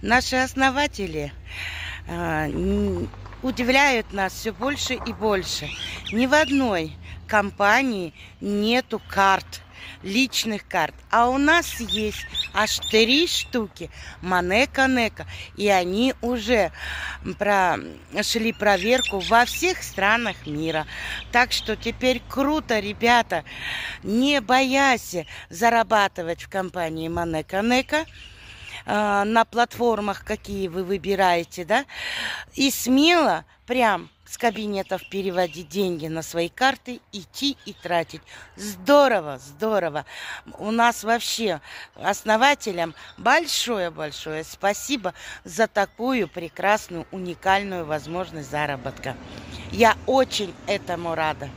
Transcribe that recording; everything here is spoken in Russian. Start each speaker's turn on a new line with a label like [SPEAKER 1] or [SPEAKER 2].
[SPEAKER 1] Наши основатели удивляют нас все больше и больше. Ни в одной компании нету карт, личных карт. А у нас есть аж 3 штуки Money.Connection. И они уже прошли проверку во всех странах мира. Так что теперь круто, ребята, не боясь зарабатывать в компании Money.Connection, на платформах, какие вы выбираете, да, и смело прям с кабинетов переводить деньги на свои карты, идти и тратить. Здорово, здорово. У нас вообще основателям большое-большое спасибо за такую прекрасную, уникальную возможность заработка. Я очень этому рада.